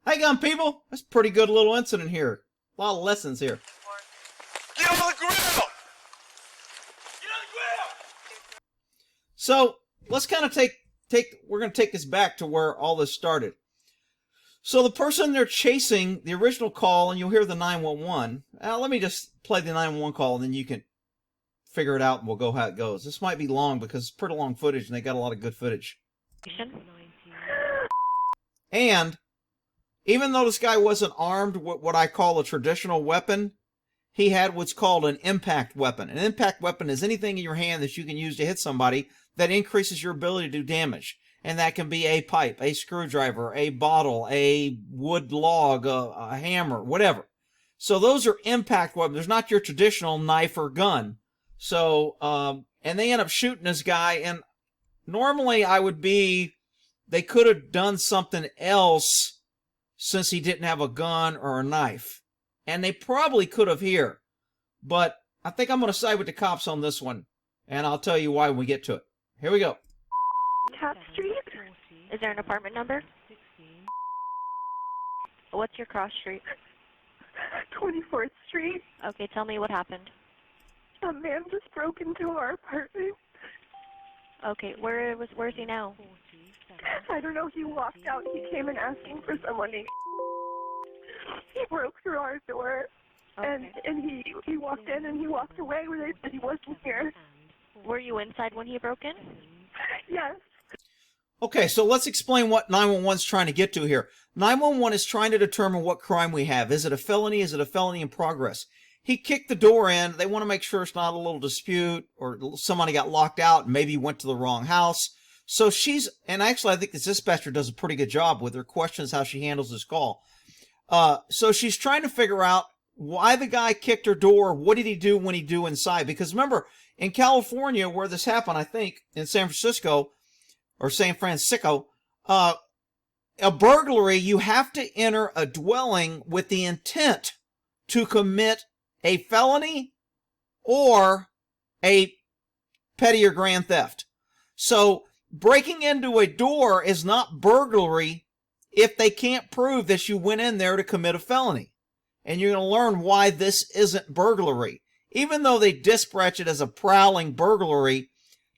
Hey, gun people! That's a pretty good little incident here. A lot of lessons here. Get on the grill! Get on the grill! So let's kind of we're going to take this back to where all this started. So the person they're chasing, the original call, and you'll hear the 911. Let me just play the 911 call, and then you can figure it out, and we'll go how it goes. This might be long because it's pretty long footage, and they got a lot of good footage. And even though this guy wasn't armed with what I call a traditional weapon, he had what's called an impact weapon. An impact weapon is anything in your hand that you can use to hit somebody that increases your ability to do damage. And that can be a pipe, a screwdriver, a bottle, a wood log, a hammer, whatever. So those are impact weapons. There's not your traditional knife or gun. So, and they end up shooting this guy. And normally they could have done something else since he didn't have a gun or a knife. And they probably could have here. But I think I'm going to side with the cops on this one. And I'll tell you why when we get to it. Here we go. Top Street? Is there an apartment number? What's your cross street? 24th Street. Okay, tell me what happened. A man just broke into our apartment. Okay, where's he now? I don't know, he walked out. He came in asking for someone. He broke through our door. Okay. And he walked in and he walked away when they said he wasn't here. Were you inside when he broke in? Yes. Okay, so let's explain what 911 is trying to get to here. 911 is trying to determine what crime we have. Is it a felony? Is it a felony in progress? He kicked the door in. They want to make sure it's not a little dispute or somebody got locked out and maybe went to the wrong house. So and actually I think the dispatcher does a pretty good job with her questions how she handles this call. So she's trying to figure out why the guy kicked her door. What did he do when he do inside? Because remember, in California where this happened, I think, in San Francisco, a burglary, you have to enter a dwelling with the intent to commit a felony or a petty or grand theft. So breaking into a door is not burglary if they can't prove that you went in there to commit a felony. And you're going to learn why this isn't burglary. Even though they dispatch it as a prowling burglary,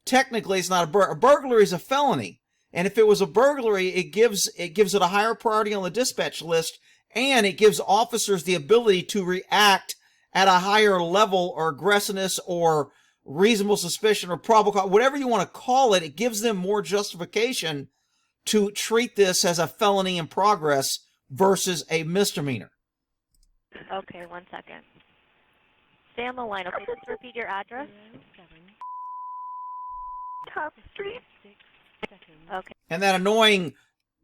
technically it's not a burglary is a felony. And if it was a burglary, it gives it a higher priority on the dispatch list, and it gives officers the ability to react at a higher level or aggressiveness or reasonable suspicion or probable cause, whatever you want to call it. It gives them more justification to treat this as a felony in progress versus a misdemeanor. Okay, 1 second. Stay on the line, okay? Just repeat your address. Top Street. Okay. And that annoying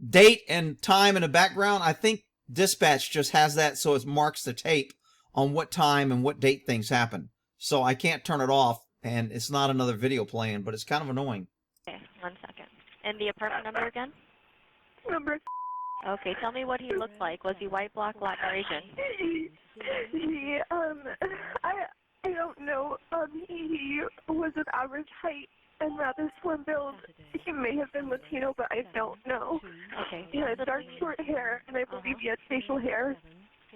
date and time in the background, I think dispatch just has that so it marks the tape on what time and what date things happen. So I can't turn it off, and it's not another video playing, but it's kind of annoying. Okay, 1 second. And the apartment number again? Number. Okay, tell me what he looked like. Was he white, black, Latin, or Asian? I don't know. He was of average height and rather slim build. He may have been Latino, but I don't know. Okay. He had dark short hair, and I believe he had facial hair.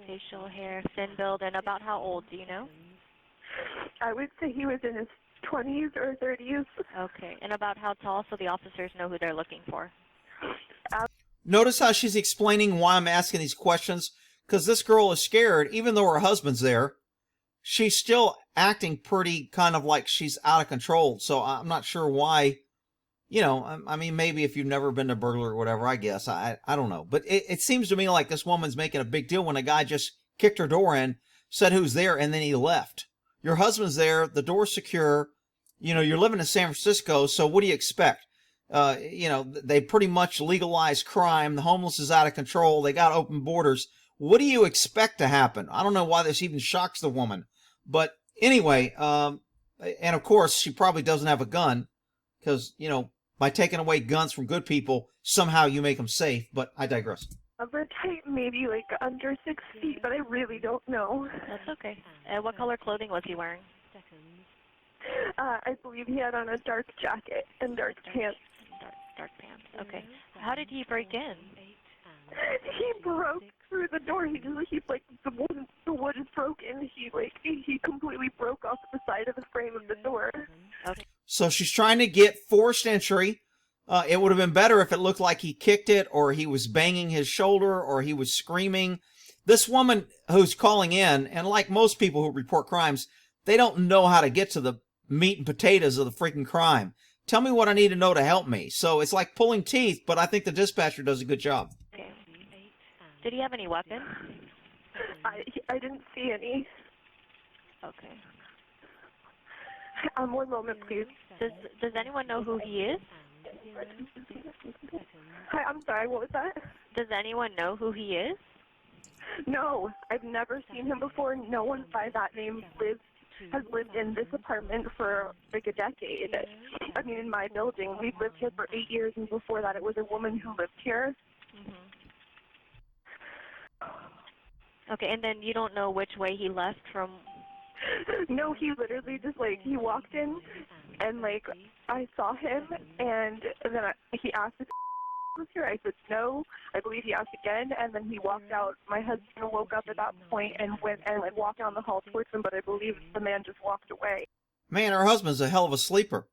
Facial hair, thin build, and about how old, do you know? I would say he was in his 20s or 30s. Okay, and about how tall so the officers know who they're looking for? Notice how she's explaining why I'm asking these questions, because this girl is scared, even though her husband's there. She's still acting pretty kind of like she's out of control, so I'm not sure why. You know, I mean, maybe if you've never been to burglar or whatever, I guess. I don't know. But it seems to me like this woman's making a big deal when a guy just kicked her door in, said who's there, and then he left. Your husband's there, the door's secure. You know, you're living in San Francisco, so what do you expect? You know, they pretty much legalized crime. The homeless is out of control. They got open borders. What do you expect to happen? I don't know why this even shocks the woman. But anyway, and of course, she probably doesn't have a gun because, you know, by taking away guns from good people, somehow you make them safe. But I digress. Average height, maybe like under 6 feet, but I really don't know. That's okay. What color clothing was he wearing? I believe he had on a dark jacket and dark pants. Dark pants. Okay. How did he break in? He broke like the wood is broken. He completely broke off the side of the frame of the door. Okay. So she's trying to get forced entry. It would have been better if it looked like he kicked it, or he was banging his shoulder, or he was screaming. This woman who's calling in, and like most people who report crimes, they don't know how to get to the meat and potatoes of the freaking crime. Tell me what I need to know to help me. So it's like pulling teeth, but I think the dispatcher does a good job. Okay. Did he have any weapons? I didn't see any. Okay. 1 moment, please. Does anyone know who he is? Hi, I'm sorry, what was that? Does anyone know who he is? No, I've never seen him before. No one by that name has lived in this apartment for like a decade. I mean, in my building, we've lived here for 8 years, and before that, it was a woman who lived here. Okay, and then you don't know which way he left from... No, he literally just, he walked in, and, I saw him, and then he asked if I was here. I said no. I believe he asked again, and then he walked out. My husband woke up at that point and went and, walked down the hall towards him, but I believe the man just walked away. Man, her husband's a hell of a sleeper.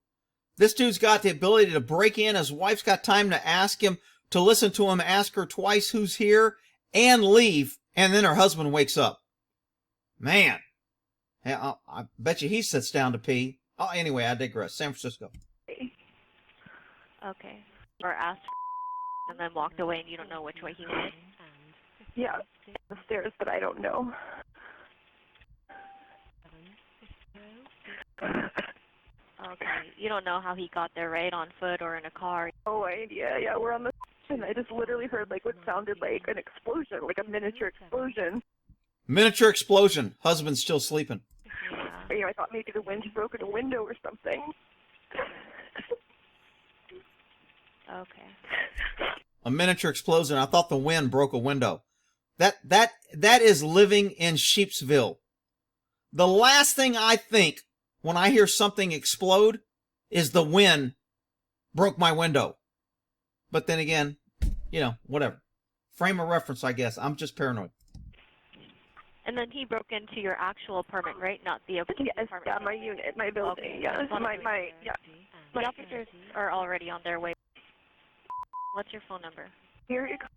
This dude's got the ability to break in. His wife's got time to ask him, to listen to him, ask her twice who's here, and leave, and then her husband wakes up. Man. I bet you he sits down to pee. Oh, anyway, I digress. San Francisco. Okay. Or asked and then walked away, and you don't know which way he went? Yeah, the stairs, but I don't know. Okay. You don't know how he got there, right? On foot or in a car? No idea. Yeah, we're on the... And I just literally heard, what sounded like an explosion, like a miniature explosion. Miniature explosion. Husband's still sleeping. I thought maybe the wind broke in a window or something. Okay. A miniature explosion. I thought the wind broke a window. That is living in Sheepsville. The last thing I think when I hear something explode is the wind broke my window. But then again, whatever. Frame of reference, I guess. I'm just paranoid. And then he broke into your actual apartment, right? Not the apartment. Yeah, my unit, my building. Okay. Yeah, yeah. The officers are already on their way. What's your phone number? Here you go.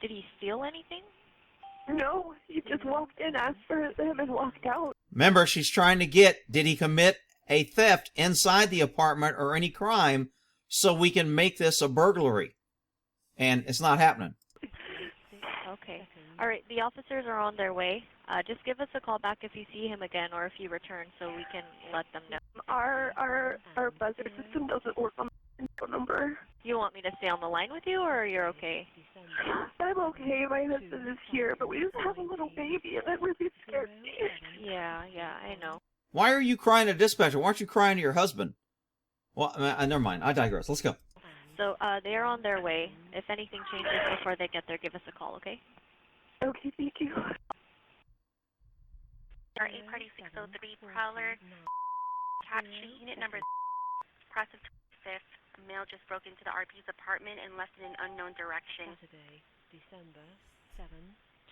Did he steal anything? No, he just walked in, asked for him, and walked out. Remember, she's trying to get, did he commit a theft inside the apartment or any crime so we can make this a burglary? And it's not happening. Okay. All right, the officers are on their way. Just give us a call back if you see him again or if he returns so we can let them know. Our buzzer system doesn't work on the phone number. You want me to stay on the line with you, or you're okay? I'm okay. My husband is here, but we just have a little baby, and that really scares me. Yeah, I know. Why are you crying to dispatcher? Why aren't you crying to your husband? Well, never mind. I digress. Let's go. So they're on their way. If anything changes before they get there, give us a call, okay? Okay, thank you. Our 8 Party 603 Prowler, Cat Street, unit number process 25th. A male just broke into the RP's apartment and left in an unknown direction. Saturday, December 7,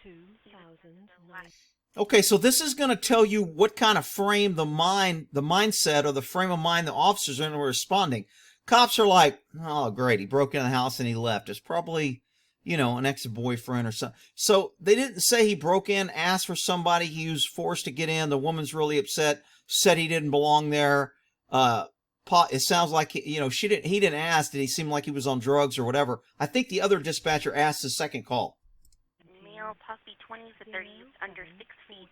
2009. Okay, so this is going to tell you what kind of frame the mindset or the frame of mind the officers are in when responding. Cops are like, oh, great, he broke in the house and he left. It's probably, an ex-boyfriend or something. So they didn't say he broke in, asked for somebody, he was forced to get in. The woman's really upset, said he didn't belong there. It sounds like, he didn't ask. Did he seem like he was on drugs or whatever? I think the other dispatcher asked the second call. Male, possibly 20s to 30s, under 6 feet,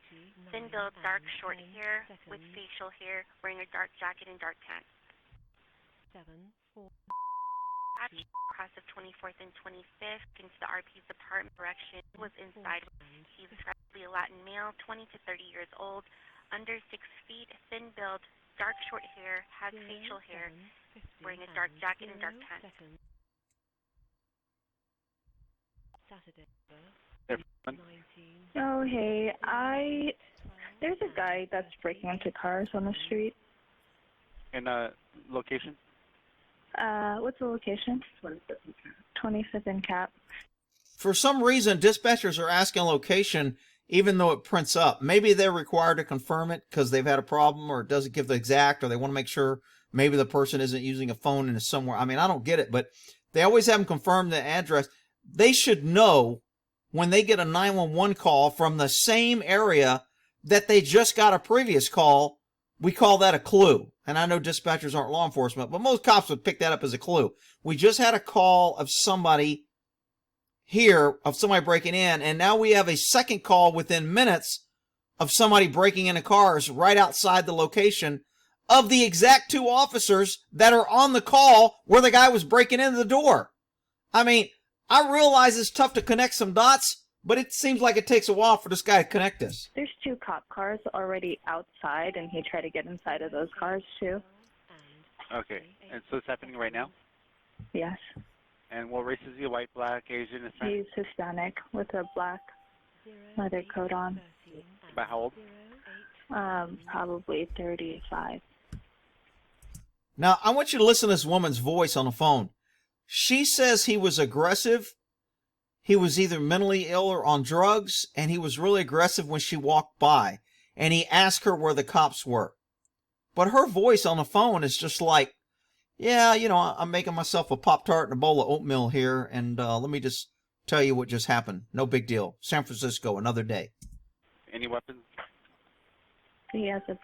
thin build, dark, short hair, with facial hair, wearing a dark jacket and dark pants. 7-4. Cross of 24th and 25th into the RP's apartment direction, was inside. He's probably a Latin male, 20 to 30 years old, under 6 feet, thin build, dark short hair, has facial hair, wearing a dark jacket and dark pants. Saturday, Oh, hey, there's a guy that's breaking into cars on the street. And location? What's the location? 25th and Cap. For some reason, dispatchers are asking location even though it prints up. Maybe they're required to confirm it because they've had a problem or it doesn't give the exact, or they want to make sure maybe the person isn't using a phone and is somewhere. I mean, I don't get it, but they always have them confirm the address. They should know when they get a 911 call from the same area that they just got a previous call. We call that a clue. And I know dispatchers aren't law enforcement, but most cops would pick that up as a clue. We just had a call of somebody here, of somebody breaking in, and now we have a second call within minutes of somebody breaking into cars right outside the location of the exact two officers that are on the call where the guy was breaking into the door. I mean, I realize it's tough to connect some dots, but it seems like it takes a while for this guy to connect this. There's 2 cop cars already outside, and he tried to get inside of those cars, too. Okay, and so it's happening right now? Yes. And what race is he? White, black, Asian, Hispanic? He's Hispanic with a black leather coat on. About how old? Probably 35. Now, I want you to listen to this woman's voice on the phone. She says he was aggressive. He was either mentally ill or on drugs, and he was really aggressive when she walked by. And he asked her where the cops were. But her voice on the phone is just like, yeah, you know, I'm making myself a Pop-Tart and a bowl of oatmeal here, and let me just tell you what just happened. No big deal. San Francisco, another day. Any weapons? He has a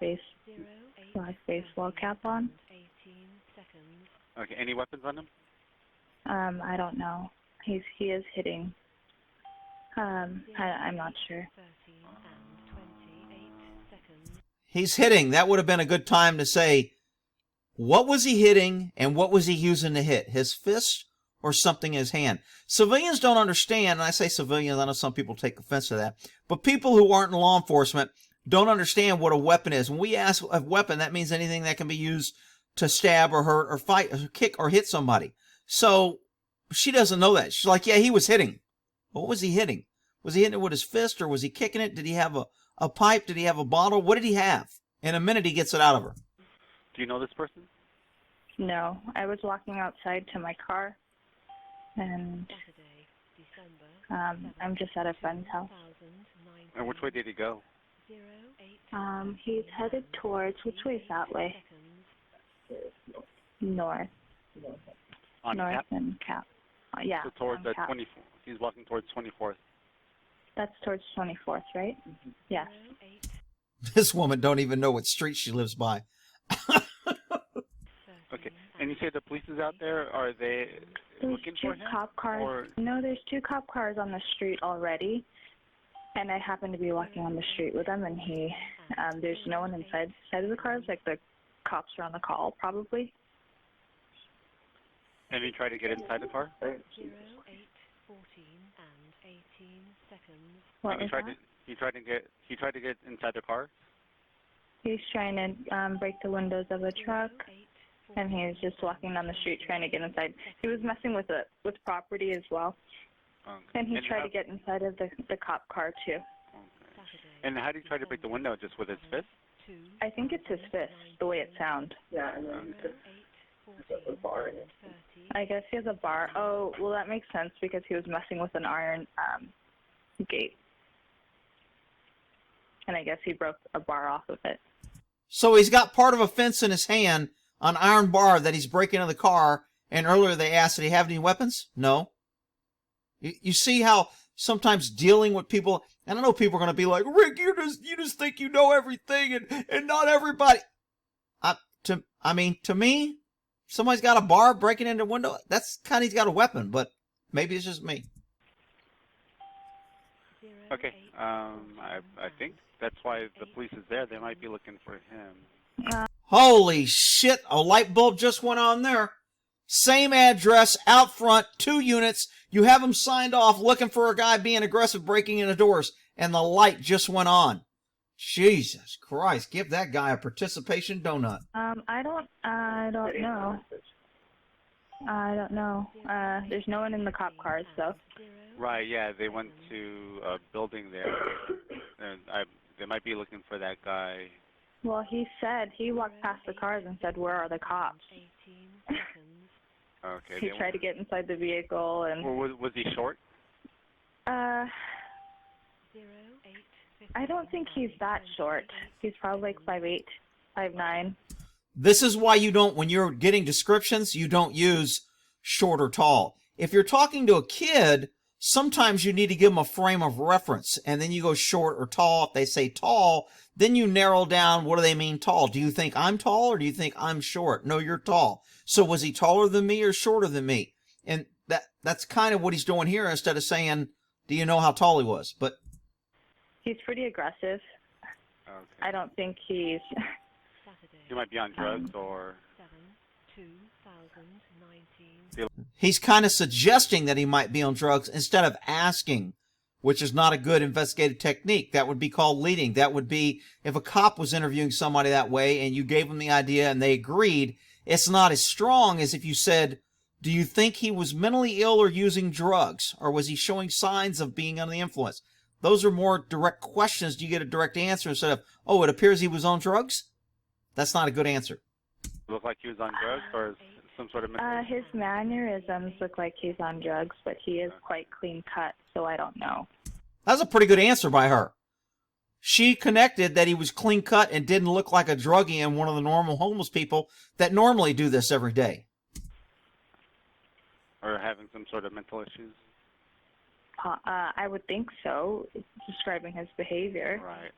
black baseball cap on. Okay, any weapons on him? I don't know. He is hitting. I'm not sure. He's hitting. That would have been a good time to say, what was he hitting and what was he using to hit? His fist or something in his hand? Civilians don't understand, and I say civilians, I know some people take offense to that, but people who aren't in law enforcement don't understand what a weapon is. When we ask a weapon, that means anything that can be used to stab or hurt or fight or kick or hit somebody. So she doesn't know that. She's like, yeah, he was hitting. What was he hitting? Was he hitting it with his fist or was he kicking it? Did he have a pipe? Did he have a bottle? What did he have? In a minute, he gets it out of her. Do you know this person? No, I was walking outside to my car, and I'm just at a friend's house. And which way did he go? He's headed towards, which way is that way? North. On North Cap? and Cap. Yeah. So towards on the Cap. 24th. He's walking towards 24th. That's towards 24th, right? Yes. This woman don't even know what street she lives by. Okay. And you say the police is out there? Are they There's looking 2 for him? cop cars. Or... No, there's 2 cop cars on the street already. And I happen to be walking on the street with them, and there's no one inside of the cars. Like, the cops are on the call, probably. And he tried to get inside the car? What And was that? he tried to get inside the car? He's trying to break the windows of a truck, and he was just walking down the street trying to get inside. He was messing with property as well, and he tried to get inside of the cop car too. Okay. And how did he try to break the window? Just with his fist? I think it's his fist, the way it sounds. Yeah, and then there's a bar in it. I guess he has a bar. Oh, well, that makes sense because he was messing with an iron gate. And I guess he broke a bar off of it. So he's got part of a fence in his hand, an iron bar that he's breaking into the car, and earlier they asked, did he have any weapons? No. You see how sometimes dealing with people, and I know people are going to be like, Rick, you just think you know everything, and not everybody. To me, somebody's got a bar breaking into a window, that's kind of, he's got a weapon, but maybe it's just me. Okay. I think that's why the police is there. They might be looking for him. Holy shit, a light bulb just went on there. Same address, out front, 2 units. You have them signed off looking for a guy being aggressive, breaking into doors, and the light just went on. Jesus Christ, give that guy a participation donut. I don't know. I don't know. There's no one in the cop cars, though. Right, yeah, they went to a building there. And they might be looking for that guy. Well, he walked past the cars and said, where are the cops? Okay. He tried to get inside the vehicle, and Was he short? I don't think he's that short. He's probably like 5'8", 5'9". This is why you don't, when you're getting descriptions, you don't use short or tall. If you're talking to a kid, sometimes you need to give them a frame of reference, and then you go short or tall. If they say tall, then you narrow down, what do they mean tall? Do you think I'm tall, or do you think I'm short? No, you're tall. So was he taller than me or shorter than me? And that's kind of what he's doing here, instead of saying, do you know how tall he was? But he's pretty aggressive. Okay. I don't think he's... He might be on drugs or... He's kind of suggesting that he might be on drugs instead of asking, which is not a good investigative technique. That would be called leading. That would be if a cop was interviewing somebody that way and you gave them the idea and they agreed. It's not as strong as if you said, do you think he was mentally ill or using drugs? Or was he showing signs of being under the influence? Those are more direct questions. Do you get a direct answer instead of, oh, it appears he was on drugs? That's not a good answer. Look like he was on drugs or some sort of... his mannerisms look like he's on drugs, but he is quite clean cut, so I don't know. That's a pretty good answer by her. She connected that he was clean cut and didn't look like a druggie and one of the normal homeless people that normally do this every day. Or having some sort of mental issues? I would think so, describing his behavior. Right.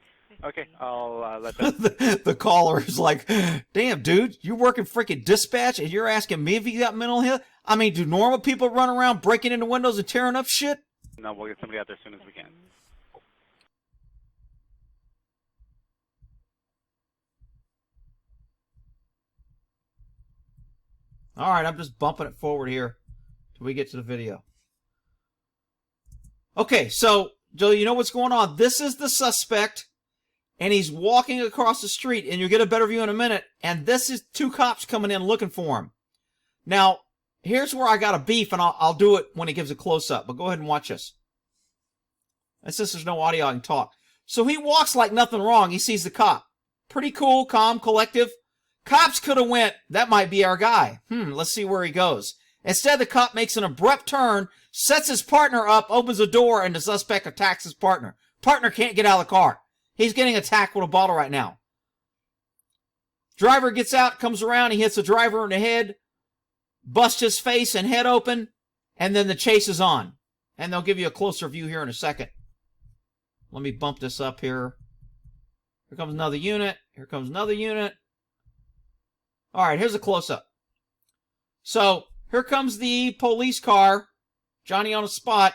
Okay, I'll let them... The caller is like, damn, dude, you're working freaking dispatch and you're asking me if you got mental health? I mean, do normal people run around breaking into windows and tearing up shit? No, we'll get somebody out there as soon as we can. All right, I'm just bumping it forward here till we get to the video. Okay, so, Joe, you know what's going on? This is the suspect, and he's walking across the street, and you'll get a better view in a minute, and this is two cops coming in looking for him. Now, here's where I got a beef, and I'll do it when he gives a close-up, but go ahead and watch this. And since there's no audio, I can talk. So he walks like nothing wrong. He sees the cop. Pretty cool, calm, collective. Cops could have went, that might be our guy. Let's see where he goes. Instead, the cop makes an abrupt turn, sets his partner up, opens the door, and the suspect attacks his partner. Partner can't get out of the car. He's getting attacked with a bottle right now. Driver gets out, comes around, he hits the driver in the head, busts his face and head open, and then the chase is on. And they'll give you a closer view here in a second. Let me bump this up here. Here comes another unit. Here comes another unit. All right, here's a close-up. So, here comes the police car. Johnny on the spot,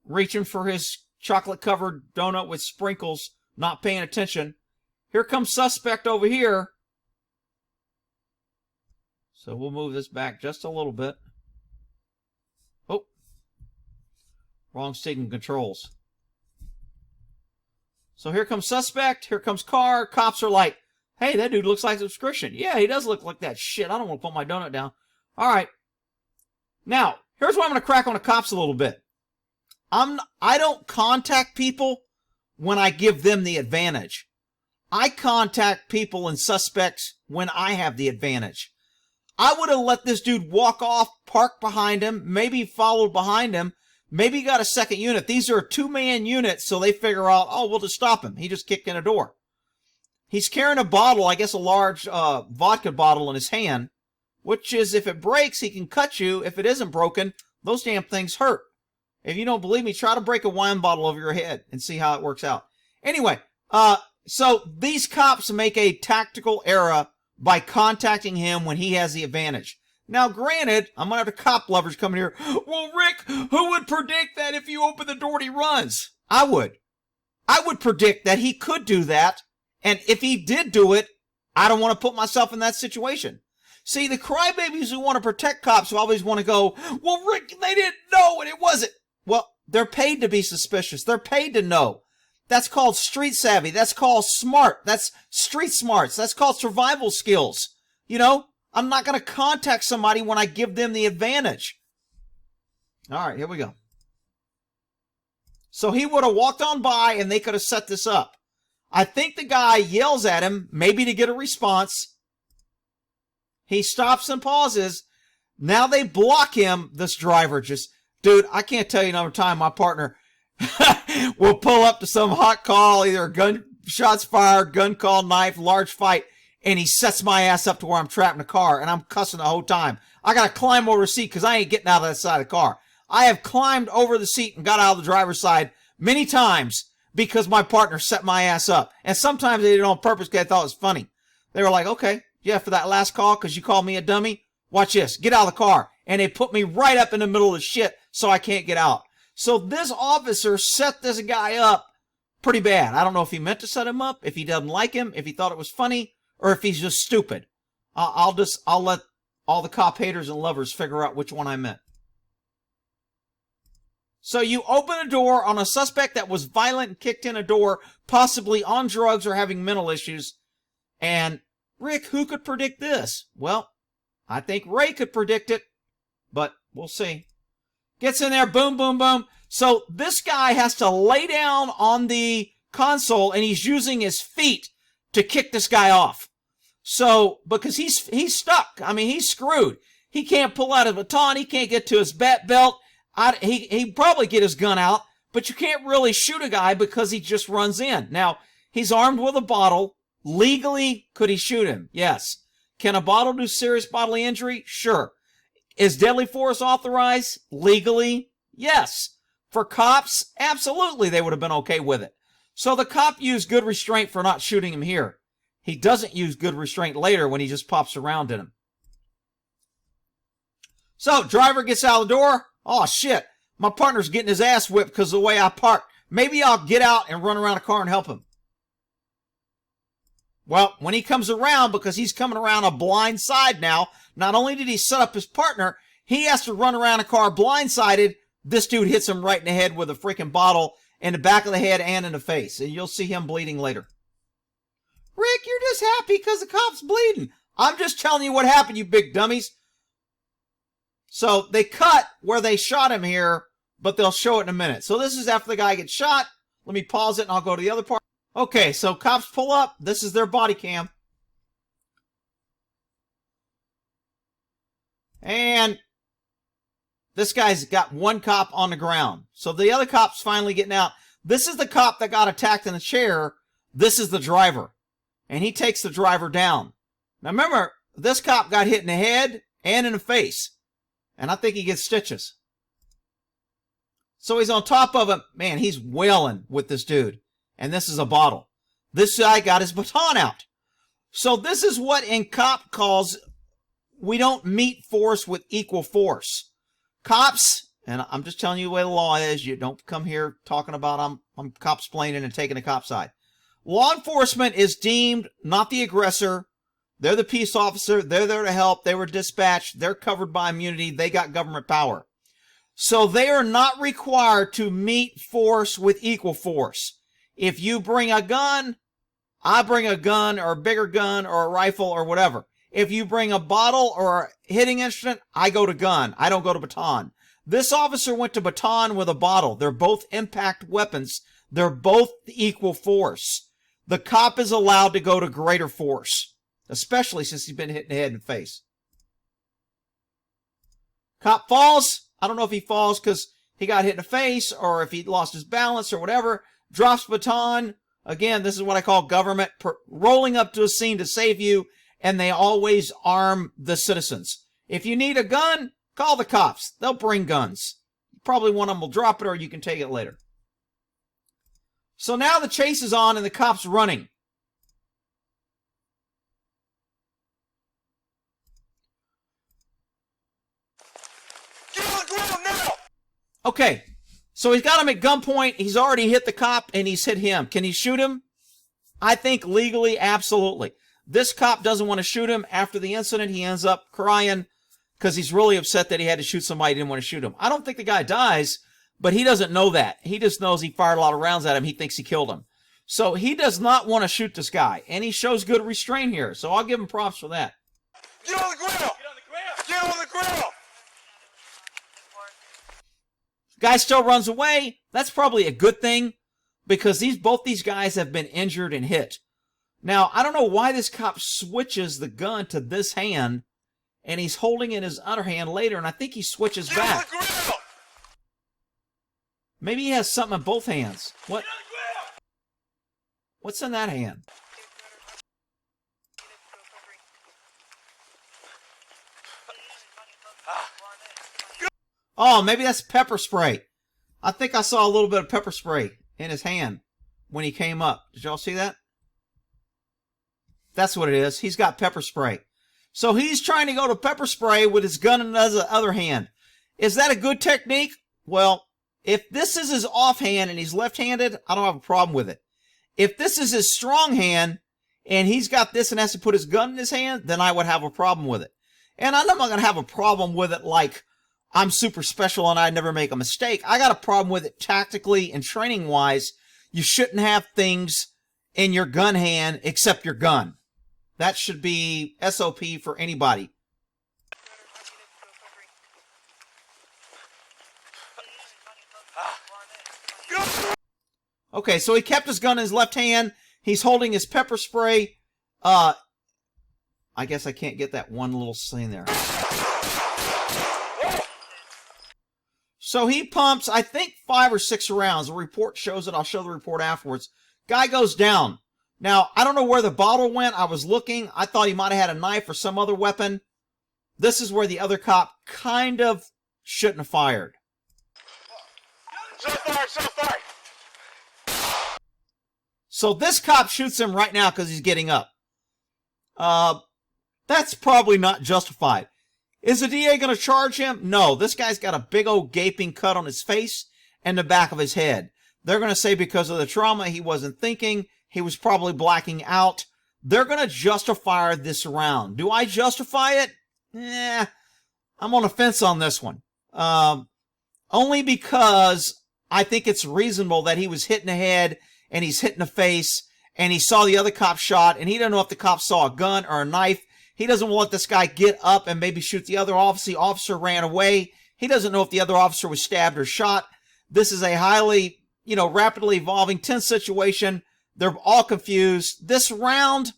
reaching for his chocolate-covered donut with sprinkles, not paying attention. Here comes suspect over here. So we'll move this back just a little bit. Oh. Wrong signal controls. So here comes suspect. Here comes car. Cops are like, hey, that dude looks like a subscription. Yeah, he does look like that. Shit, I don't want to put my donut down. All right. Now, here's where I'm going to crack on the cops a little bit. I don't contact people when I give them the advantage. I contact people and suspects when I have the advantage. I would have let this dude walk off, park behind him, maybe followed behind him, maybe got a second unit. These are 2-man units, so they figure out, oh, we'll just stop him. He just kicked in a door. He's carrying a bottle, I guess a large vodka bottle in his hand, which is, if it breaks, he can cut you. If it isn't broken, those damn things hurt. If you don't believe me, try to break a wine bottle over your head and see how it works out. Anyway, so these cops make a tactical error by contacting him when he has the advantage. Now, granted, I'm going to have the cop lovers coming here. Well, Rick, who would predict that if you open the door and he runs? I would. I would predict that he could do that. And if he did do it, I don't want to put myself in that situation. See, the crybabies who want to protect cops who always want to go, well, Rick, they didn't know and it wasn't. Well, they're paid to be suspicious. They're paid to know. That's called street savvy. That's called smart. That's street smarts. That's called survival skills. You know, I'm not going to contact somebody when I give them the advantage. All right, here we go. So he would have walked on by and they could have set this up. I think the guy yells at him, maybe to get a response. He stops and pauses. Now they block him. This driver just, dude, I can't tell you another time my partner will pull up to some hot call, either gun shots fired, gun call, knife, large fight, and he sets my ass up to where I'm trapped in the car, and I'm cussing the whole time. I got to climb over the seat because I ain't getting out of that side of the car. I have climbed over the seat and got out of the driver's side many times because my partner set my ass up. And sometimes they did it on purpose because they thought it was funny. They were like, okay, yeah, for that last call because you called me a dummy, watch this, get out of the car. And they put me right up in the middle of the shit so I can't get out. So this officer set this guy up pretty bad. I don't know if he meant to set him up, if he doesn't like him, if he thought it was funny, or if he's just stupid. I'll let all the cop haters and lovers figure out which one I meant. So you open a door on a suspect that was violent and kicked in a door, possibly on drugs or having mental issues. And Rick, who could predict this? Well, I think Ray could predict it, but we'll see. Gets in there, boom, boom, boom. So this guy has to lay down on the console, and he's using his feet to kick this guy off. So, because he's stuck. I mean, he's screwed. He can't pull out his baton. He can't get to his bat belt. He'd probably get his gun out, but you can't really shoot a guy because he just runs in. Now, he's armed with a bottle. Legally, could he shoot him? Yes. Can a bottle do serious bodily injury? Sure. Is deadly force authorized? Legally, yes. For cops, absolutely they would have been okay with it. So the cop used good restraint for not shooting him here. He doesn't use good restraint later when he just pops around in him. So, driver gets out of the door. Oh, shit. My partner's getting his ass whipped because of the way I parked. Maybe I'll get out and run around the car and help him. Well, when he comes around, because he's coming around a blind side now, not only did he set up his partner, he has to run around a car blindsided. This dude hits him right in the head with a freaking bottle in the back of the head and in the face. And you'll see him bleeding later. Rick, you're just happy because the cop's bleeding. I'm just telling you what happened, you big dummies. So they cut where they shot him here, but they'll show it in a minute. So this is after the guy gets shot. Let me pause it and I'll go to the other part. Okay, so cops pull up. This is their body cam. And this guy's got one cop on the ground. So the other cop's finally getting out. This is the cop that got attacked in the chair. This is the driver. And he takes the driver down. Now remember, this cop got hit in the head and in the face. And I think he gets stitches. So he's on top of him. Man, he's wailing with this dude. And this is a bottle. This guy got his baton out. So this is what in cop calls, we don't meet force with equal force. Cops, and I'm just telling you the way the law is. You don't come here talking about I'm cop-splaining and taking the cop side. Law enforcement is deemed not the aggressor. They're the peace officer. They're there to help. They were dispatched. They're covered by immunity. They got government power. So they are not required to meet force with equal force. If you bring a gun, I bring a gun or a bigger gun or a rifle or whatever. If you bring a bottle or a hitting instrument, I go to gun. I don't go to baton. This officer went to baton with a bottle. They're both impact weapons. They're both equal force. The cop is allowed to go to greater force, especially since he's been hit in the head and face. Cop falls. I don't know if he falls because he got hit in the face or if he lost his balance or whatever. Drops baton. Again, this is what I call government rolling up to a scene to save you, and they always arm the citizens. If you need a gun, call the cops. They'll bring guns. Probably one of them will drop it or you can take it later. So now the chase is on and the cop's running. Get on the ground now! Okay, so he's got him at gunpoint. He's already hit the cop and he's hit him. Can he shoot him? I think legally, absolutely. This cop doesn't want to shoot him. After the incident, he ends up crying because he's really upset that he had to shoot somebody who didn't want to shoot him. I don't think the guy dies, but he doesn't know that. He just knows he fired a lot of rounds at him. He thinks he killed him. So he does not want to shoot this guy, and he shows good restraint here. So I'll give him props for that. Get on the ground! Get on the ground! Get on the ground! Guy still runs away. That's probably a good thing because both these guys have been injured and hit. Now, I don't know why this cop switches the gun to this hand and he's holding in his other hand later, and I think he switches Get on back. the ground! Maybe he has something in both hands. What? Get on the ground! What's in that hand? Oh, maybe that's pepper spray. I think I saw a little bit of pepper spray in his hand when he came up. Did y'all see that? That's what it is. He's got pepper spray. So he's trying to go to pepper spray with his gun in his other hand. Is that a good technique? Well, if this is his offhand and he's left-handed, I don't have a problem with it. If this is his strong hand and he's got this and has to put his gun in his hand, then I would have a problem with it. And I'm not going to have a problem with it like I'm super special and I never make a mistake. I got a problem with it tactically and training-wise. You shouldn't have things in your gun hand except your gun. That should be SOP for anybody. Okay, so he kept his gun in his left hand. He's holding his pepper spray. I guess I can't get that one little scene there. So he pumps, I think, 5 or 6 rounds. The report shows it. I'll show the report afterwards. Guy goes down. Now, I don't know where the bottle went. I was looking. I thought he might have had a knife or some other weapon. This is where the other cop kind of shouldn't have fired. Shot fired! Shot fired! So this cop shoots him right now because he's getting up. That's probably not justified. Is the DA going to charge him? No, this guy's got a big old gaping cut on his face and the back of his head. They're going to say because of the trauma, he wasn't thinking. He was probably blacking out. They're going to justify this round. Do I justify it? I'm on the fence on this one. Only because I think it's reasonable that he was hit in the head and he's hit in the face and he saw the other cop shot and he doesn't know if the cop saw a gun or a knife. He doesn't want this guy get up and maybe shoot the other officer. The officer ran away. He doesn't know if the other officer was stabbed or shot. This is a highly, rapidly evolving, tense situation. They're all confused. This round,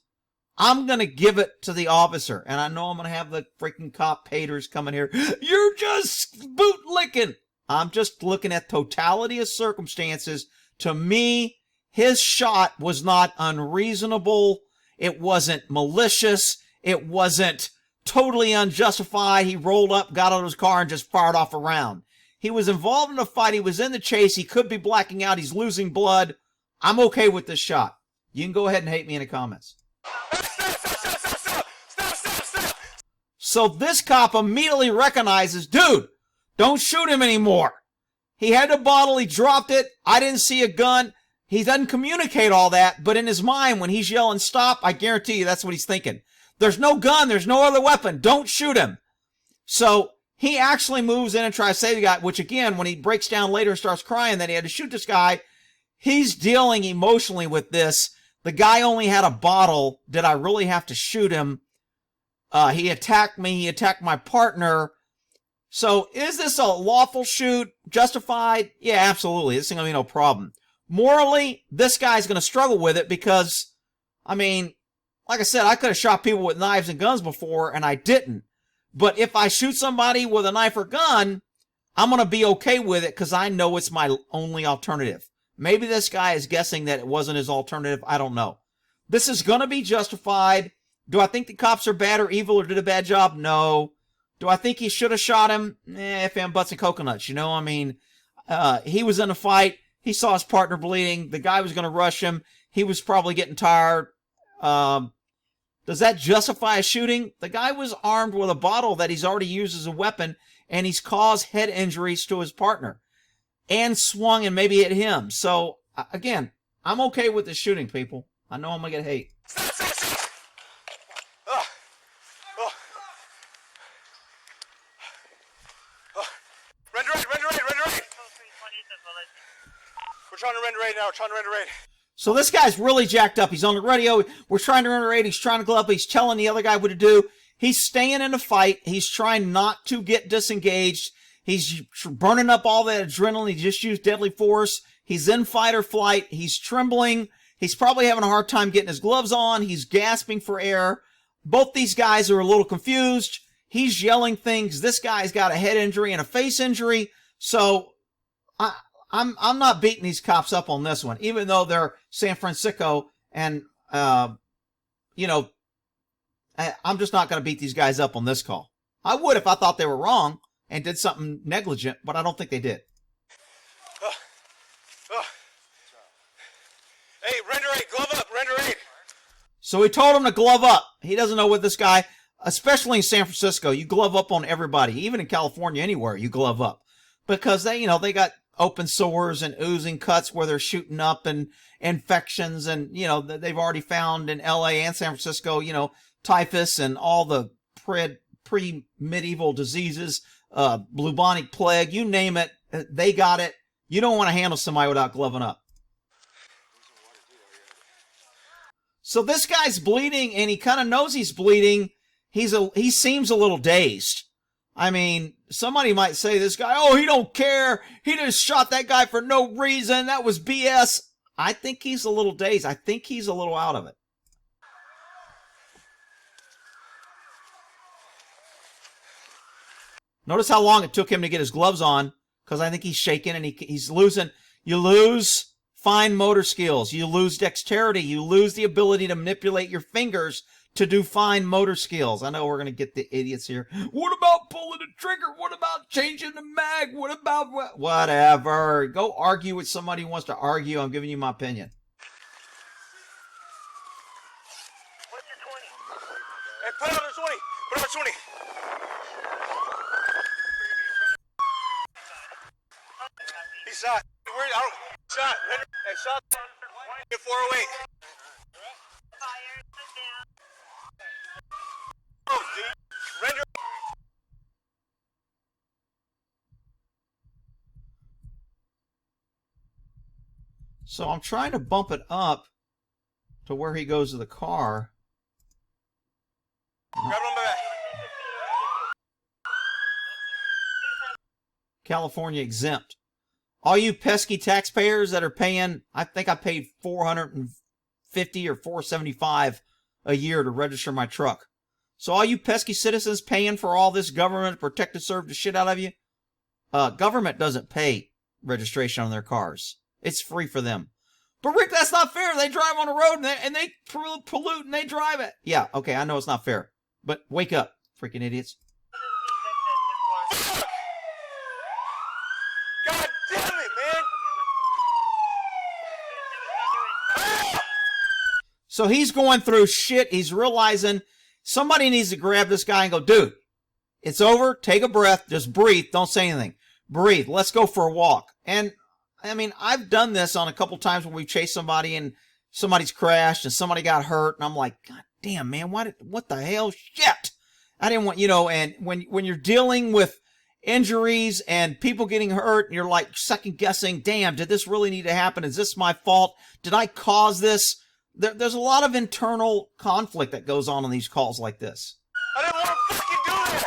I'm going to give it to the officer. And I know I'm going to have the freaking cop haters coming here. You're just bootlicking. I'm just looking at totality of circumstances. To me, his shot was not unreasonable. It wasn't malicious. It wasn't totally unjustified. He rolled up, got out of his car, and just fired off a round. He was involved in a fight. He was in the chase. He could be blacking out. He's losing blood. I'm okay with this shot. You can go ahead and hate me in the comments. Stop! So this cop immediately recognizes, dude, don't shoot him anymore. He had the bottle. He dropped it. I didn't see a gun. He doesn't communicate all that, but in his mind, when he's yelling stop, I guarantee you that's what he's thinking. There's no gun. There's no other weapon. Don't shoot him. So he actually moves in and tries to save the guy, which again, when he breaks down later and starts crying that he had to shoot this guy, he's dealing emotionally with this. The guy only had a bottle. Did I really have to shoot him? He attacked me. He attacked my partner. So is this a lawful shoot? Justified? Yeah, absolutely. This ain't gonna be no problem. Morally, this guy's gonna struggle with it because, like I said, I could have shot people with knives and guns before, and I didn't. But if I shoot somebody with a knife or gun, I'm going to be okay with it because I know it's my only alternative. Maybe this guy is guessing that it wasn't his alternative. I don't know. This is going to be justified. Do I think the cops are bad or evil or did a bad job? No. Do I think he should have shot him? If I'm butts and coconuts, he was in a fight. He saw his partner bleeding. The guy was going to rush him. He was probably getting tired. Does that justify a shooting? The guy was armed with a bottle that he's already used as a weapon, and he's caused head injuries to his partner and swung and maybe hit him. So, again, I'm okay with the shooting, people. I know I'm going to get hate. Stop! Render raid! We're trying to render raid now, So this guy's really jacked up. He's on the radio. We're trying to render raid. He's trying to go up. He's telling the other guy what to do. He's staying in the fight. He's trying not to get disengaged. He's burning up all that adrenaline. He just used deadly force. He's in fight or flight. He's trembling. He's probably having a hard time getting his gloves on. He's gasping for air. Both these guys are a little confused. He's yelling things. This guy's got a head injury and a face injury. So I'm not beating these cops up on this one, even though they're San Francisco and, you know, I'm just not going to beat these guys up on this call. I would if I thought they were wrong and did something negligent, but I don't think they did. Hey, render aid, glove up, render aid. So he told him to glove up. He doesn't know what this guy, especially in San Francisco, you glove up on everybody. Even in California, anywhere, you glove up. Because they, they got open sores and oozing cuts where they're shooting up and infections. And, they've already found in LA and San Francisco, typhus and all the pre-medieval diseases, bubonic plague, you name it, they got it. You don't want to handle somebody without gloving up. So this guy's bleeding, and he kind of knows he's bleeding. He seems a little dazed. I mean, somebody might say this guy, oh, he don't care. He just shot that guy for no reason. That was BS. I think he's a little dazed. I think he's a little out of it. Notice how long it took him to get his gloves on, because I think he's shaking and he's losing. You lose fine motor skills. You lose dexterity. You lose the ability to manipulate your fingers to do fine motor skills. I know we're going to get the idiots here. What about pulling the trigger? What about changing the mag? What about whatever? Go argue with somebody who wants to argue. I'm giving you my opinion. What's your 20? Hey, put on the 20. Put on the 20. He shot. Shot. Hey, shot. Get 408. Oh, dude. Render. So I'm trying to bump it up to where he goes to the car. Grab it on my back. California exempt. All you pesky taxpayers that are paying, I think I paid $450 or $475 a year to register my truck. So all you pesky citizens paying for all this government to protect and serve the shit out of you, government doesn't pay registration on their cars. It's free for them. But Rick, that's not fair. They drive on the road and they pollute and they drive it. Yeah, okay, I know it's not fair. But wake up, freaking idiots. God damn it, man. So he's going through shit. He's realizing somebody needs to grab this guy and go, dude, it's over. Take a breath. Just breathe. Don't say anything. Breathe. Let's go for a walk. And I mean, I've done this on a couple times when we've chased somebody and somebody's crashed and somebody got hurt. And I'm like, God damn, man, what the hell? Shit. I didn't want, and when you're dealing with injuries and people getting hurt and you're like second guessing, damn, did this really need to happen? Is this my fault? Did I cause this? There's a lot of internal conflict that goes on these calls like this. I didn't want to fucking do that.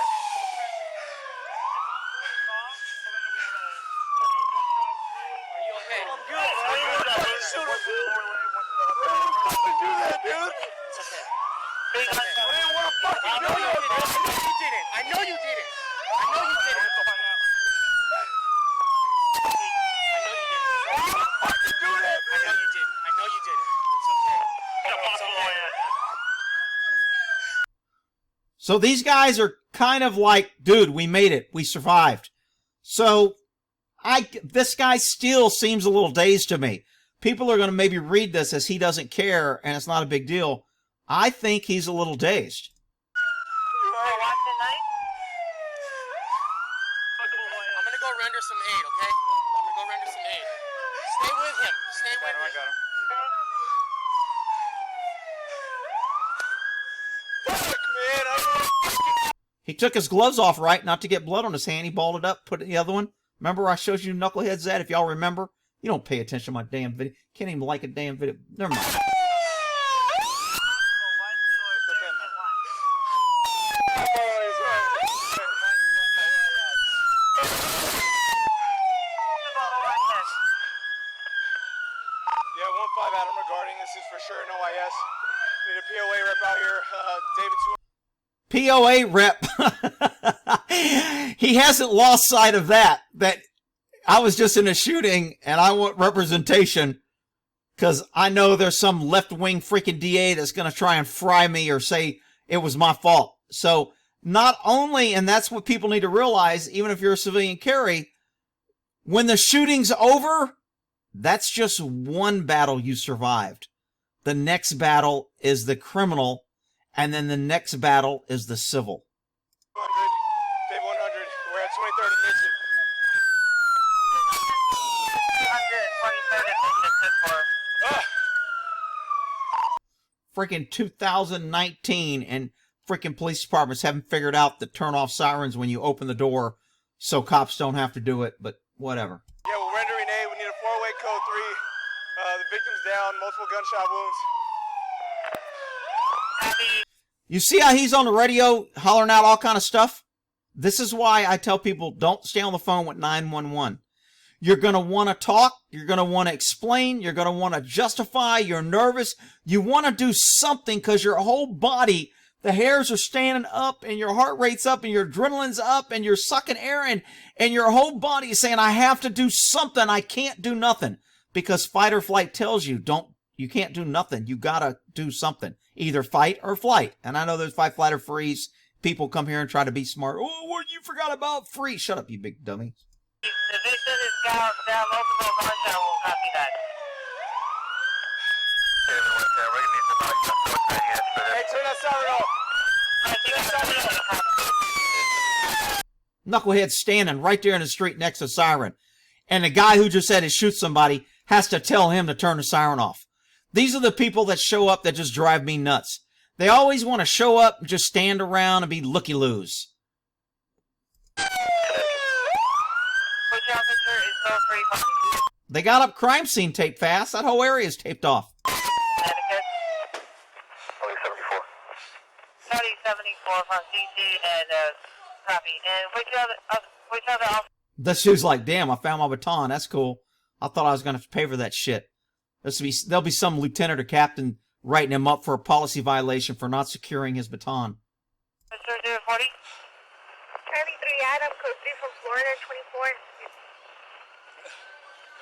Are you okay? I'm good. I didn't want to fucking do that, dude. It's okay. I didn't want to fucking do that. I know you did it. I know you did it. I know you did it. I know you did it. I know you did it. Fucking do that, man. I know you did. I know you did it. It's okay. It's okay. So these guys are kind of like, dude, we made it. We survived. So this guy still seems a little dazed to me. People are going to maybe read this as he doesn't care and it's not a big deal. I think he's a little dazed. I'm gonna go render some aid, okay? I'm gonna go render some aid. Stay with him. Stay with him. I got him. Fuck, man! He took his gloves off, right? Not to get blood on his hand. He balled it up, put it in the other one. Remember I showed you knuckleheads that? If y'all remember. You don't pay attention to my damn video. Can't even like a damn video. Never mind. Yeah, 1-5 Adam regarding this is for sure an OIS. Need a POA rep out here. David 2. POA rep, he hasn't lost sight of that I was just in a shooting and I want representation because I know there's some left-wing freaking DA that's going to try and fry me or say it was my fault. So not only, and that's what people need to realize, even if you're a civilian carry, when the shooting's over, that's just one battle you survived. The next battle is the criminal, and then the next battle is the civil. 100, Dave 100, we're at 23rd and Mission. 23rd and Mission, 10-4. Freaking 2019, and freaking police departments haven't figured out to turn off sirens when you open the door so cops don't have to do it, but whatever. Yeah, we're rendering aid. We need a 4-way code 3. The victim's down, multiple gunshot wounds. You see how he's on the radio hollering out all kind of stuff? This is why I tell people don't stay on the phone with 911. You're going to want to talk. You're going to want to explain. You're going to want to justify. You're nervous. You want to do something because your whole body, the hairs are standing up and your heart rate's up and your adrenaline's up and you're sucking air and your whole body is saying, I have to do something. I can't do nothing, because fight or flight tells you you can't do nothing. You got to do something, either fight or flight. And I know there's fight, flight, or freeze. People come here and try to be smart. Oh, what you forgot about freeze? Shut up, you big dummy. The victim is down multiple gunshot wounds. Copy that. Hey, turn that siren off. Knucklehead standing right there in the street next to the siren. And the guy who just said to shoot somebody has to tell him to turn the siren off. These are the people that show up that just drive me nuts. They always want to show up and just stand around and be looky-loos. They got up crime scene tape fast. That whole area is taped off. 74 from CC and copy. And which other officer? This dude's like, damn, I found my baton. That's cool. I thought I was going to pay for that shit. There'll be some lieutenant or captain writing him up for a policy violation for not securing his baton. Mr. 040? 93 Adam, code 3 from Florida, 24.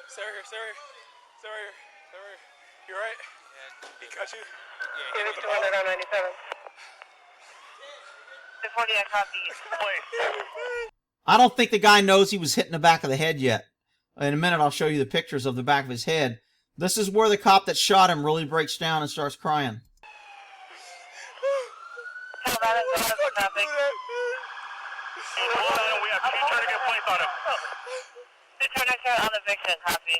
Sir, you alright? Yeah. He cut you? Yeah, he 200 on 97. 40, I copy. I don't think the guy knows he was hit in the back of the head yet. In a minute, I'll show you the pictures of the back of his head. This is where the cop that shot him really breaks down and starts crying. We have two tourniquet points on him. Two tourniquet on the victim, copy.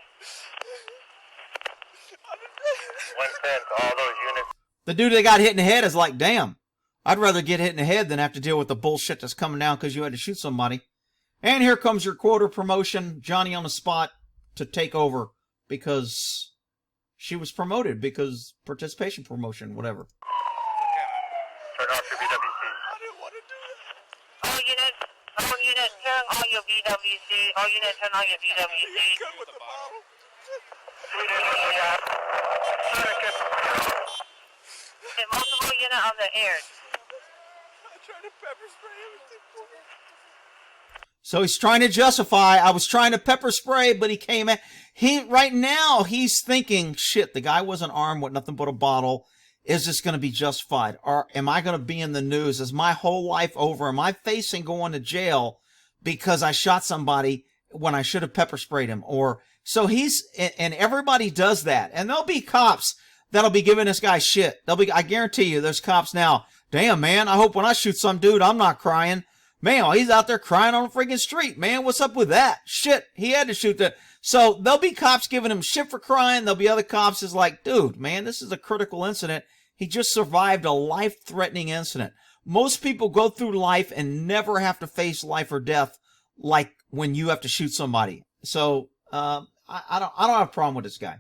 110 to all those units. The dude that got hit in the head is like, damn, I'd rather get hit in the head than have to deal with the bullshit that's coming down because you had to shoot somebody. And here comes your quarter promotion, Johnny on the spot to take over because she was promoted, because participation promotion, whatever. Turn off your BWC. I didn't want to do that. All units, turn on your BWC. All units, turn on your BWC. Good with the bottle. Multiple unit on the air. I tried to pepper spray everything for me. So he's trying to justify, I was trying to pepper spray, but he came at, right now, he's thinking, shit, the guy wasn't armed with nothing but a bottle. Is this going to be justified? Or am I going to be in the news? Is my whole life over? Am I facing going to jail because I shot somebody when I should have pepper sprayed him? Or, so he's, and everybody does that. And there'll be cops that'll be giving this guy shit. I guarantee you, there's cops now. Damn, man, I hope when I shoot some dude, I'm not crying. Man, he's out there crying on the freaking street. Man, what's up with that? Shit, he had to shoot that. So there'll be cops giving him shit for crying. There'll be other cops that's like, dude, man, this is a critical incident. He just survived a life-threatening incident. Most people go through life and never have to face life or death like when you have to shoot somebody. So I don't have a problem with this guy. I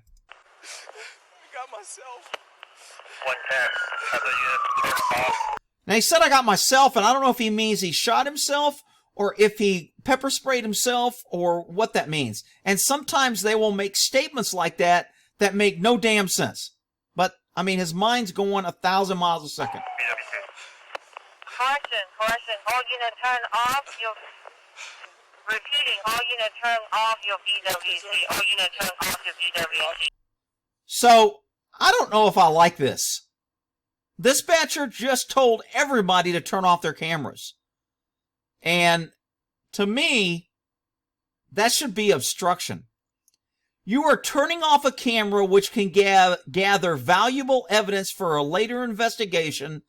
got myself. 110. Other unit, turn off. Now, he said I got myself, and I don't know if he means he shot himself or if he pepper sprayed himself or what that means. And sometimes they will make statements like that that make no damn sense. But, I mean, his mind's going 1,000 miles a second. Hot Correction. All unit turn off your... Repeating, all unit turn off your VWC. All unit turn off your VWC. So, I don't know if I like this. Dispatcher just told everybody to turn off their cameras. And to me, that should be obstruction. You are turning off a camera which can gather valuable evidence for a later investigation.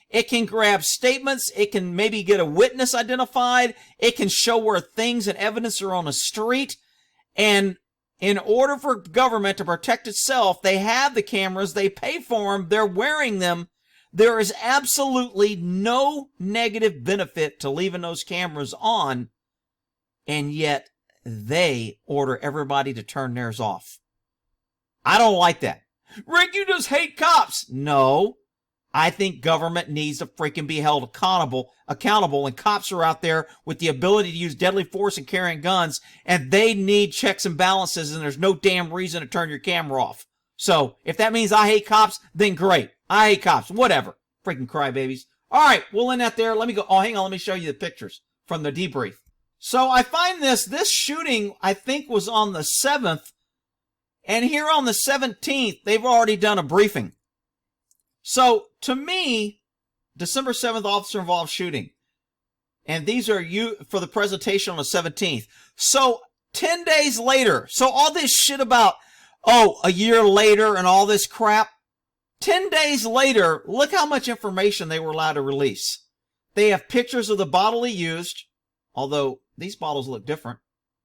It can grab statements. It can maybe get a witness identified. It can show where things and evidence are on a street. And in order for government to protect itself, they have the cameras. They pay for them. They're wearing them. There is absolutely no negative benefit to leaving those cameras on. And yet they order everybody to turn theirs off. I don't like that. Rick, you just hate cops. No. I think government needs to freaking be held accountable, and cops are out there with the ability to use deadly force and carrying guns, and they need checks and balances, and there's no damn reason to turn your camera off. So, if that means I hate cops, then great. I hate cops. Whatever. Freaking crybabies. All right, we'll end that there. Let me go. Oh, hang on. Let me show you the pictures from the debrief. So I find this shooting, I think, was on the 7th, and here on the 17th, they've already done a briefing. So, to me, December 7th, officer-involved shooting. And these are for the presentation on the 17th. So, 10 days later, so all this shit about, oh, a year later and all this crap, 10 days later, look how much information they were allowed to release. They have pictures of the bottle he used, although these bottles look different.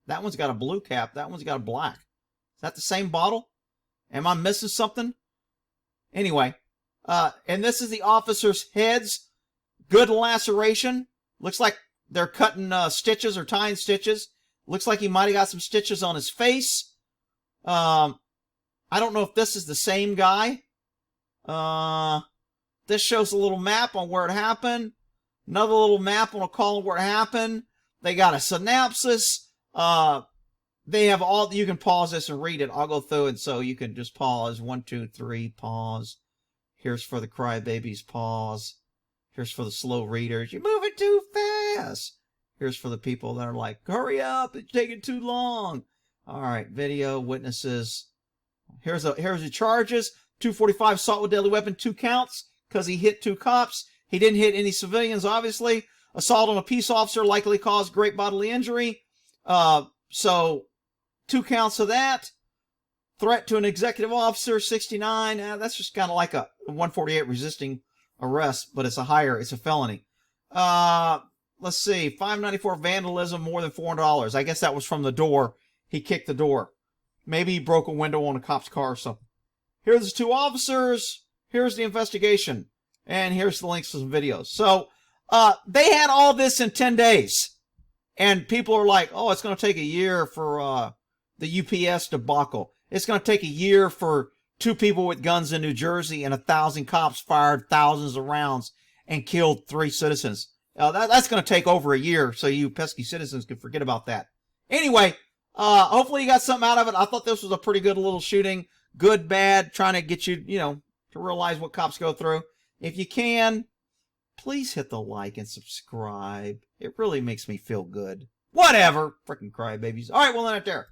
That one's got a blue cap. That one's got a black. Is that the same bottle? Am I missing something? Anyway, and this is the officers' heads. Good laceration. Looks like they're cutting stitches or tying stitches. Looks like he might have got some stitches on his face. I don't know if this is the same guy. This shows a little map on where it happened. Another little map on a column where it happened. They got a synopsis. They have all, you can pause this and read it. I'll go through it so you can just pause. 1, 2, 3, pause. Here's for the crybabies, pause. Here's for the slow readers. You're moving too fast. Here's for the people that are like, hurry up, it's taking too long. All right, video, witnesses. Here's the charges. 245, assault with deadly weapon, 2 counts, because he hit 2 cops. He didn't hit any civilians, obviously. Assault on a peace officer likely caused great bodily injury. So 2 counts of that. Threat to an executive officer, 69. That's just kind of like a 148 resisting arrest, but it's a felony. Let's see, 594 vandalism, more than $400. I guess that was from the door. He kicked the door. Maybe he broke a window on a cop's car or something. Here's the 2 officers. Here's the investigation. And here's the links to some videos. So, they had all this in 10 days. And people are like, oh, it's going to take a year for the UPS debacle. It's going to take a year for 2 people with guns in New Jersey and 1,000 cops fired thousands of rounds and killed 3 citizens. That's going to take over a year, so you pesky citizens can forget about that. Anyway, hopefully you got something out of it. I thought this was a pretty good little shooting. Good, bad, trying to get you, to realize what cops go through. If you can, please hit the like and subscribe. It really makes me feel good. Whatever. Frickin' crybabies. All right, we'll end it there.